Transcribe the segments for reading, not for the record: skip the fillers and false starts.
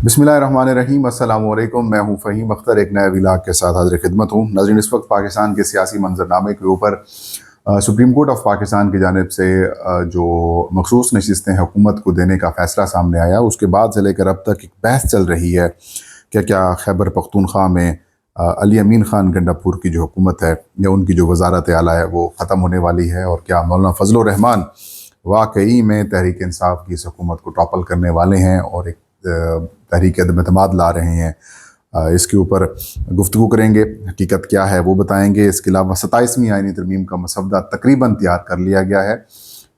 बिस्मिल्लाहिर्रहमानिर्रहीम। अस्सलाम वालेकुम। मैं हूं फ़हीम अख्तर, एक नए व्लॉग के साथ हाज़िर खिदमत हूं। नाज़रीन, इस वक्त पाकिस्तान के सियासी मंजरनामे के ऊपर सुप्रीम कोर्ट ऑफ पाकिस्तान की जानिब से जो मखसूस नशिस्तें हुकूमत को देने का फ़ैसला सामने आया, उसके बाद से लेकर अब तक एक बहस चल रही है कि क्या खैबर पख्तूनख्वा में अली अमीन ख़ान गंडापुर की जो हुकूमत है या उनकी जो वज़ारत आला है वो ख़त्म होने वाली है, और क्या मौलाना फजल रहमान वाकई में तहरीक इंसाफ की इस हुकूमत को टॉपल करने वाले हैं और एक तहरीक अदम-ए-एतमाद ला रहे हैं। इसके ऊपर गुफ्तगू करेंगे, हकीकत क्या है वो बताएंगे। इसके अलावा 27वीं आईनी तरमीम का मसवदा तकरीबन तैयार कर लिया गया है।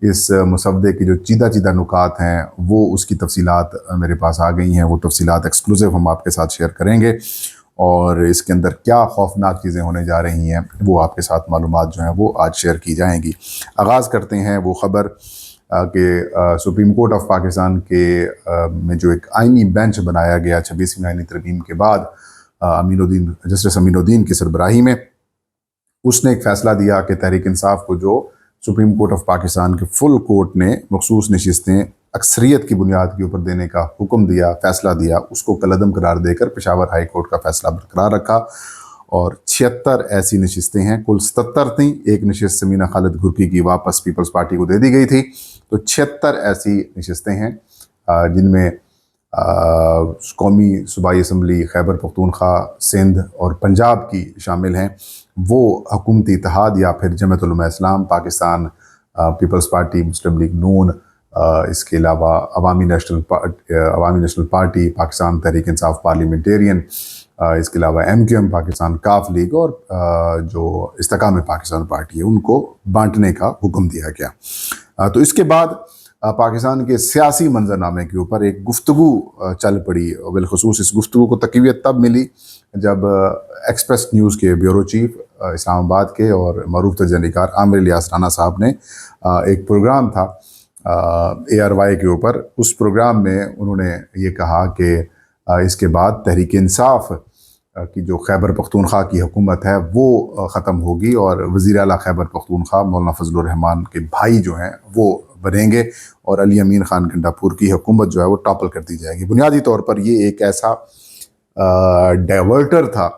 इस मसवदे की जो चीदा चीदा नुकात हैं वो उसकी तफसीलात मेरे पास आ गई हैं। वो तफसीलात एक्सक्लूसिव हम आपके साथ शेयर करेंगे, और इसके अंदर क्या खौफनाक चीज़ें होने जा रही हैं वो आपके साथ मालूमात जो हैं वो आज शेयर की जाएंगी। आगाज़ करते हैं वो ख़बर कि सुप्रीम कोर्ट ऑफ पाकिस्तान के में जो एक आइनी बेंच बनाया गया 26वीं आइनी तरमीम के बाद जस्टिस अमीनुद्दीन की सरबराही में, उसने एक फ़ैसला दिया कि तहरीक इंसाफ को जो सुप्रीम कोर्ट ऑफ पाकिस्तान के फुल कोर्ट ने मखसूस नशिस्तें अक्सरियत की बुनियाद के ऊपर देने का हुक्म दिया, फ़ैसला दिया, उसको कलअदम करार देकर पेशावर हाई कोर्ट का फ़ैसला बरकरार रखा। और 76 ऐसी नशिस्तें हैं, कुल 77 थी। एक नशिस्त समीना खालिद घुर्की की वापस पीपल्स पार्टी को दे दी गई थी। तो 76 ऐसी नशिस्तें हैं जिनमें कौमी सूबाई असम्बली खैबर पख्तूनख्वा, सिंध और पंजाब की शामिल हैं। वो हुकूमती इत्तेहाद या फिर जमात उलमा इस्लाम पाकिस्तान, पीपल्स पार्टी, मुस्लिम लीग नून, इसके अलावा अवामी national party, Pakistan Tehreek Insaf parliamentarian, इसके अलावा MQM पाकिस्तान काफ लीग, और जो इस्तेकाम पाकिस्तान पार्टी है, उनको बांटने का हुक्म दिया गया। तो इसके बाद पाकिस्तान के सियासी मंजरनामे के ऊपर एक गुफ्तगू चल पड़ी। बिलखसूस इस गुफ्तगू को तक़वियत तब मिली जब एक्सप्रेस न्यूज़ के ब्यूरो चीफ इस्लामाबाद के और मरूफ तजनिकार आमिर इलियास राना साहब ने एक प्रोग्राम था ARY के ऊपर। उस प्रोग्राम में उन्होंने ये कहा कि इसके बाद तहरीक इंसाफ की जो खैबर पख्तूनख्वा की हुकूमत है वो ख़त्म होगी, और वज़ीर आला खैबर पख्तूनख्वा मौलाना फजल रहमान के भाई जो हैं वो बनेंगे, और अली अमीन ख़ान गंडापुर की हुकूमत जो है वो टॉपल कर दी जाएगी। बुनियादी तौर पर ये एक ऐसा डाइवर्टर था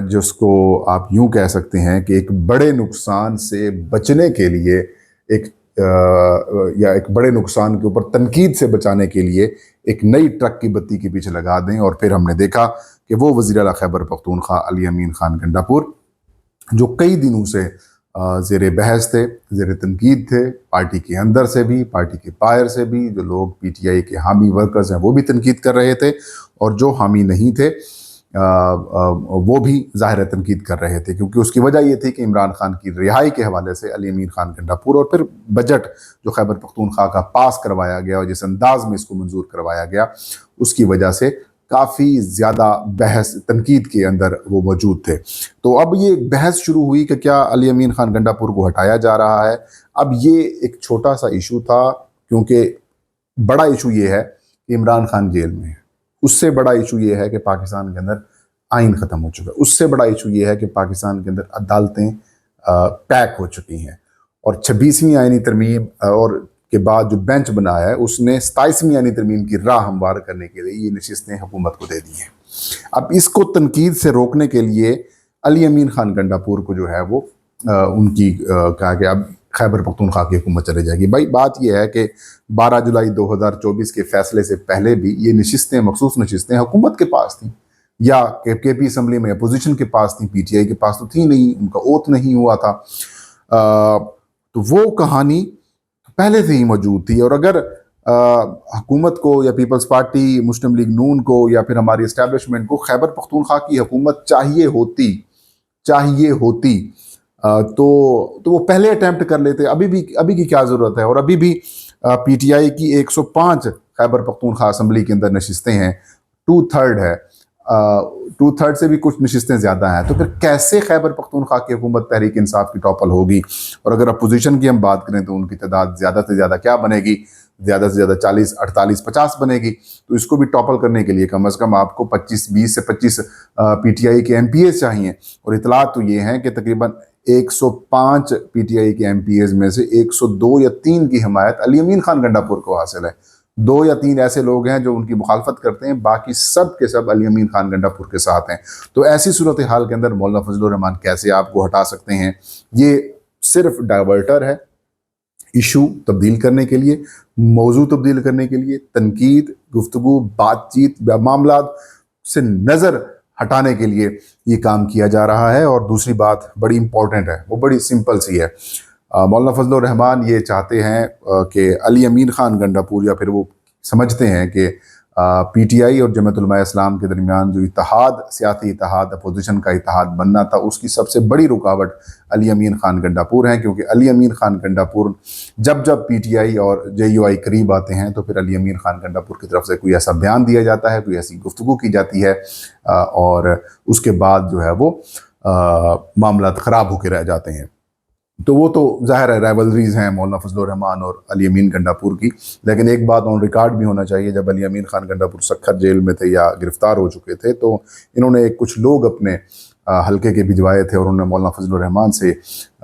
जिसको आप यूँ कह सकते हैं कि एक बड़े नुकसान से बचने के लिए या एक बड़े नुकसान के ऊपर तनकीद से बचाने के लिए एक नई ट्रक की बत्ती के पीछे लगा दें। और फिर हमने देखा कि वो वज़ीर आला खैबर पख्तूनख्वा अली अमीन ख़ान गंडापुर, जो कई दिनों से ज़ेर बहस थे, ज़ेर तनकीद थे, पार्टी के अंदर से भी, पार्टी के बाहर से भी, जो लोग PTI के हामी वर्कर्स हैं वो भी तनकीद कर रहे थे, और जो हामी नहीं थे वो भी ज़ाहिर तनकीद कर रहे थे, क्योंकि उसकी वजह ये थी कि इमरान खान की रिहाई के हवाले से अली अमीन ख़ान गंडापुर, और फिर बजट जो खैबर पख्तूनख्वा का पास करवाया गया और जिस अंदाज में इसको मंजूर करवाया गया, उसकी वजह से काफ़ी ज़्यादा बहस तनकीद के अंदर वो मौजूद थे। तो अब ये बहस शुरू हुई कि क्या अली अमीन ख़ान गंडापुर को हटाया जा रहा है। अब ये एक छोटा सा इशू था, क्योंकि बड़ा इशू ये है कि इमरान खान जेल में है। उससे बड़ा इशू ये है कि पाकिस्तान के अंदर आइन ख़त्म हो चुका है। उससे बड़ा इशू ये है कि पाकिस्तान के अंदर अदालतें पैक हो चुकी हैं, और 26वीं आइनी तरमीम और के बाद जो बेंच बनाया है उसने 27वीं आइनी तरमीम की राह हमवार करने के लिए ये नशिस्तें हुकूमत को दे दी हैं। अब इसको तनकीद से रोकने के लिए अली अमीन ख़ान गंडापुर को जो है वो उनकी कहा कि अब खैबर पख्तूनख्वा की हुकूमत चली जाएगी। भाई बात यह है कि 12 जुलाई 2024 के फैसले से पहले भी ये नशिस्तें, मखसूस नशिस्तें हुकूमत के पास थीं, या KP असम्बली में अपोजिशन के पास थी, PTI के पास तो थी नहीं, उनका ओथ नहीं हुआ था। तो वो कहानी पहले से ही मौजूद थी। और अगर हुकूमत को या पीपल्स पार्टी, मुस्लिम लीग नून को या फिर हमारी इस्टेब्लिशमेंट को खैबर पख्तूनख्वा की हुकूमत चाहिए होती तो वो पहले अटैम्प्ट कर लेते। अभी की क्या ज़रूरत है। और अभी भी PTI की 105 खैबर पख्तूनख्वा असम्बली के अंदर नशिस्तें हैं, 2/3 है, 2/3 से भी कुछ नशिस्तें ज़्यादा हैं। तो फिर कैसे खैबर पख्तूनख्वा की हुकूमत तहरीक इंसाफ की टॉपल होगी। और अगर अपोजिशन की हम बात करें तो उनकी तादाद ज़्यादा से ज़्यादा क्या बनेगी, ज़्यादा से ज़्यादा 40, 48, 50 बनेगी। तो इसको भी टॉपल करने के लिए कम से कम आपको 20 से 25 PTI के MPs चाहिए। और इतलात तो ये हैं कि तकरीबन 105 PTI के MPs में से 102 या 3 की हिमायत अली अमीन ख़ान गंडापुर को हासिल है, 2 या 3 ऐसे लोग हैं जो उनकी मुखालफत करते हैं, बाकी सब के सब अली अमीन खान गंडापुर के साथ हैं। तो ऐसी सूरत हाल के अंदर मौलाना फजलुर रहमान कैसे आपको हटा सकते हैं? ये सिर्फ डाइवर्टर है, इशू तब्दील करने के लिए, मौजू तब्दील करने के लिए, तनकीद, गुफ्तगू, बातचीत, मामला से नज़र हटाने के लिए ये काम किया जा रहा है। और दूसरी बात बड़ी इंपॉर्टेंट है, वो बड़ी सिंपल सी है। मौलाना फजलुर रहमान ये चाहते हैं कि अली अमीन खान गंडापुर, या फिर वो समझते हैं कि पीटीआई और जमात उलमा इस्लाम के दरमियान जो इत्तेहाद, सियासी इत्तेहाद, अपोजिशन का इत्तेहाद बनना था, उसकी सबसे बड़ी रुकावट अली अमीन खान गंडापुर हैं। क्योंकि अली अमीन खान गंडापुर जब जब पीटीआई और जेयूआई करीब आते हैं तो फिर अली अमीन खान गंडापुर की तरफ से कोई ऐसा बयान दिया जाता है, कोई ऐसी गुफ्तगू की जाती है, और उसके बाद जो है वो मामला ख़राब होकर रह जाते हैं। तो वो तो ज़ाहिर है राइवलरीज़ हैं मौलाना फजलुर रहमान और अली अमीन गंडापुर की। लेकिन एक बात ऑन रिकॉर्ड भी होना चाहिए, जब अली अमीन खान गंडापुर सख्खर जेल में थे या गिरफ़्तार हो चुके थे, तो इन्होंने कुछ लोग अपने हल्के के भिजवाए थे, और उन्होंने मौलाना फजलुर रहमान से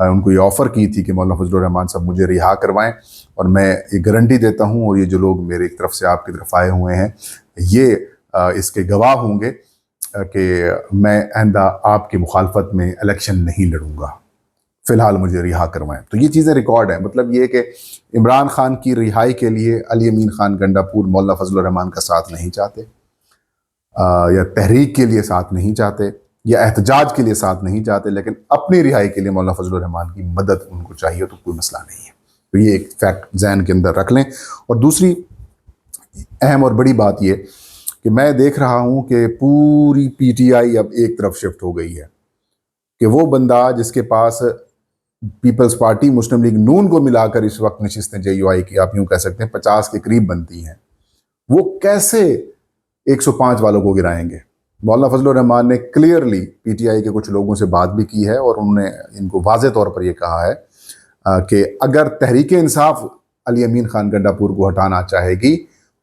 उनको ये ऑफ़र की थी कि मौलाना फजलुर रहमान साहब मुझे रिहा करवाएं, और मैं ये गारंटी देता हूँ, और ये जो लोग मेरी तरफ से आपकी तरफ आए हुए हैं ये इसके गवाह होंगे कि मैं आइंदा आपकी मुखालफत में इलेक्शन नहीं लड़ूंगा, फ़िलहाल मुझे रिहा करवाएं। तो ये चीज़ें रिकॉर्ड हैं। मतलब ये कि इमरान खान की रिहाई के लिए अली अमीन खान गंडापुर मौलाना फजलुर रहमान का साथ नहीं चाहते, या तहरीक के लिए साथ नहीं चाहते, या एहतजाज के लिए साथ नहीं चाहते, लेकिन अपनी रिहाई के लिए मौलाना फजलुर रहमान की मदद उनको चाहिए, तो कोई मसला नहीं है। तो ये एक फैक्ट जहन के अंदर रख लें। और दूसरी अहम और बड़ी बात ये कि मैं देख रहा हूँ कि पूरी पीटीआई अब एक तरफ शिफ्ट हो गई है, कि वो बंदा जिसके पास पीपल्स पार्टी, मुस्लिम लीग नून को मिलाकर इस वक्त नशिस्तें जेयूआई की आप यूँ कह सकते हैं 50 के करीब बनती हैं, वो कैसे 105 वालों को गिराएंगे? मौलाना फजलुर रहमान ने क्लियरली पीटीआई के कुछ लोगों से बात भी की है, और उन्होंने इनको वाज़े तौर पर यह कहा है कि अगर तहरीक इंसाफ अली अमीन खान गंडापुर को हटाना चाहेगी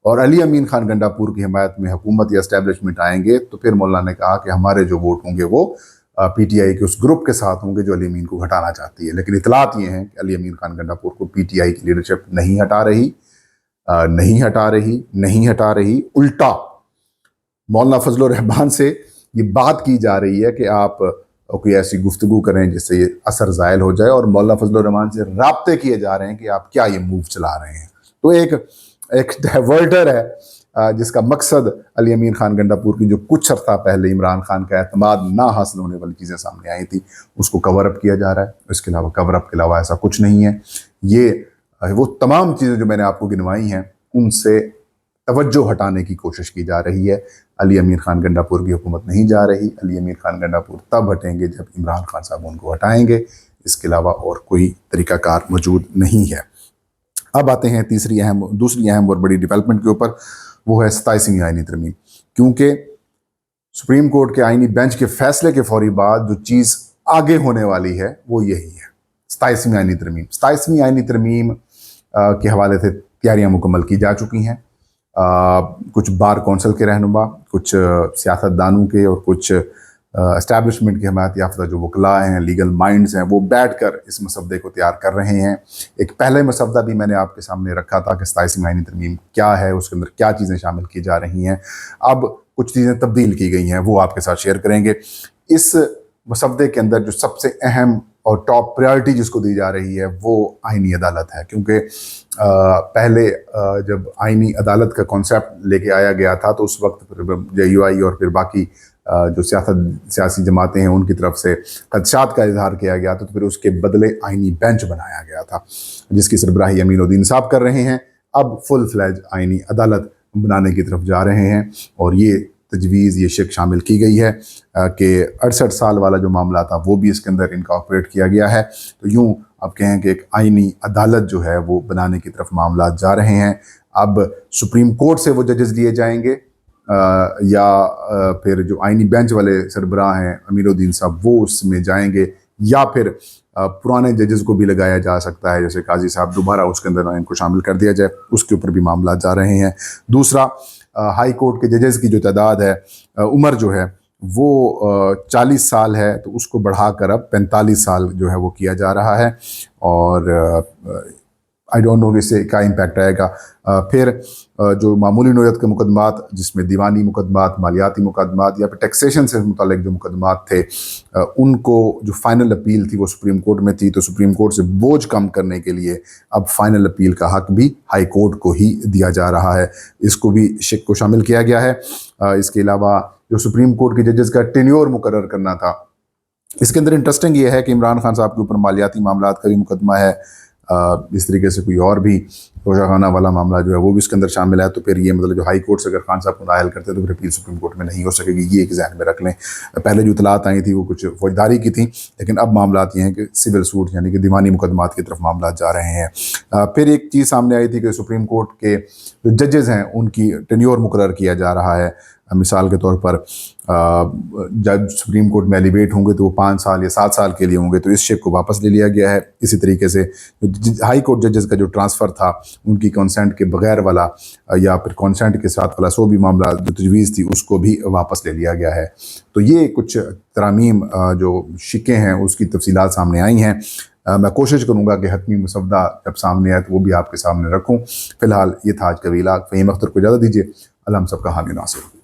और अली अमीन खान गंडापुर की हिमायत में हुकूमत या एस्टेब्लिशमेंट आएंगे, तो फिर मौलाना ने कहा कि हमारे जो वोट होंगे वो पीटीआई के उस ग्रुप के साथ होंगे जो अली अमीन को हटाना चाहती है। लेकिन इतलात ये हैं कि अली अमीन खान गंडापुर को पीटीआई की लीडरशिप नहीं हटा रही। उल्टा मौलाना फजलुर रहमान से ये बात की जा रही है कि आप कोई ऐसी गुफ्तगू करें जिससे ये असर ज़ायल हो जाए, और मौलाना फजलुर रहमान से राब्ते किए जा रहे हैं कि आप क्या ये मूव चला रहे हैं। तो एक डाइवर्टर है जिसका मकसद अली अमीन खान गंडापुर की जो कुछ अर्सा पहले इमरान खान का एतमाद ना हासिल होने वाली चीज़ें सामने आई थी, उसको कवर अप किया जा रहा है। इसके अलावा कवर अप के अलावा ऐसा कुछ नहीं है। ये वो तमाम चीज़ें जो मैंने आपको गिनवाई हैं, उनसे तवज्जो हटाने की कोशिश की जा रही है। अली अमीन खान गंडापुर की हुकूमत नहीं जा रही। अली अमीन खान गंडापुर तब हटेंगे जब इमरान खान साहब उनको हटाएंगे। इसके अलावा और कोई तरीक़ाकार मौजूद नहीं है। अब आते हैं दूसरी अहम और बड़ी डेवलपमेंट के ऊपर, वो है 27वीं आईनी तरमीम। क्योंकि सुप्रीम कोर्ट के आईनी बेंच के फैसले के फौरी बाद जो चीज़ आगे होने वाली है वो यही है, 27वीं आईनी तरमीम। 27वीं आईनी तरमीम के हवाले से तैयारियां मुकम्मल की जा चुकी हैं। कुछ बार कौंसिल के रहनुमा, कुछ सियासतदानों के और कुछ एस्टैब्लिशमेंट की हमायत याफ्ता जो वकला हैं, लीगल माइंड्स हैं, वो बैठ कर इस मसवदे को तैयार कर रहे हैं। एक पहले मसवदा भी मैंने आपके सामने रखा था कि 27वीं आईनी तरमीम क्या है, उसके अंदर क्या चीज़ें शामिल की जा रही हैं। अब कुछ चीज़ें तब्दील की गई हैं, वो आपके साथ शेयर करेंगे। इस मसवदे के अंदर जो सबसे अहम और टॉप प्रायोरिटी जिसको दी जा रही है वो आईनी अदालत है। क्योंकि पहले जब आईनी अदालत का कॉन्सेप्ट लेके आया गया था तो उस वक्त जेयूआई और फिर बाकी जो सियासी जमातें हैं उनकी तरफ से खदशात का इजहार किया गया था, तो फिर उसके बदले आईनी बेंच बनाया गया था जिसकी सरबराही अमीनुद्दीन साहब कर रहे हैं। अब फुल फ्लैज आईनी अदालत बनाने की तरफ जा रहे हैं, और ये तजवीज़, ये शिक शामिल की गई है कि 68 साल वाला जो मामला था वो भी इसके अंदर इनकॉर्पोरेट किया गया है। तो यूँ आप कहें कि एक आईनी अदालत जो है वो बनाने की तरफ मामला जा रहे हैं। अब सुप्रीम कोर्ट से वो जजेस लिए जाएंगे या फिर जो आईनी बेंच वाले सरबराह हैं अमीरुद्दीन साहब वो उसमें जाएंगे, या फिर पुराने जजेस को भी लगाया जा सकता है, जैसे काजी साहब दोबारा उसके अंदर इनको शामिल कर दिया जाए, उसके ऊपर भी मामला जा रहे हैं। दूसरा, हाई कोर्ट के जजेस की जो तादाद है, उम्र जो है वो 40 साल है, तो उसको बढ़ाकर अब 45 साल जो है वो किया जा रहा है। और आई डोंट नो कि इससे क्या इम्पैक्ट आएगा। फिर जो मामूली नौयत के मुकदमात, जिसमें दीवानी मुकदमात, मालियाती मुकदमात या फिर टैक्सेशन से मुतालिक जो मुकदमात थे, उनको जो फाइनल अपील थी वो सुप्रीम कोर्ट में थी, तो सुप्रीम कोर्ट से बोझ कम करने के लिए अब फाइनल अपील का हक भी हाई कोर्ट को ही दिया जा रहा है। इसको भी शिक को शामिल किया गया है। इसके अलावा जो सुप्रीम कोर्ट के जजेस का टेन्योर मुकर्रर करना था, इसके अंदर इंटरेस्टिंग ये है कि इमरान खान साहब के ऊपर मालियाती मामलात का भी मुकदमा है। इस तरीके से कोई और भी तोशाखाना वाला मामला जो है वो भी इसके अंदर शामिल है। तो फिर ये मतलब जो हाई कोर्ट से अगर खान साहब को नायल करते हैं तो फिर अपील सुप्रीम कोर्ट में नहीं हो सकेगी, ये एक ज़हन में रख लें। पहले जो इतलात आई थी वो कुछ फौजदारी की थी, लेकिन अब मामलात ये हैं कि सिविल सूट यानी कि दीवानी मुकदमात की तरफ मामला जा रहे हैं। फिर एक चीज़ सामने आई थी कि सुप्रीम कोर्ट के जो जजेज़ हैं उनकी टेन्योर मुकर्रर किया जा रहा है। मिसाल के तौर पर जब सुप्रीम कोर्ट में एलिवेट होंगे तो वो 5 साल या 7 साल के लिए होंगे, तो इस शिप को वापस ले लिया गया है। इसी तरीके से हाई कोर्ट जजेस का जो ट्रांसफ़र था उनकी कंसेंट के बगैर वाला या फिर कंसेंट के साथ वाला सो भी मामला जो तजवीज़ थी उसको भी वापस ले लिया गया है। तो ये कुछ तरामीम जो शिकें हैं उसकी तफसीलात सामने आई हैं। मैं कोशिश करूँगा कि हतमी मुसवदा जब सामने आए तो वो भी आपके सामने रखूँ। फ़िलहाल ये था आज का वीलाग। फ़हीम अख्तर को इजाज़त दीजिए। अल्लाह हम सबका हामी नासिर।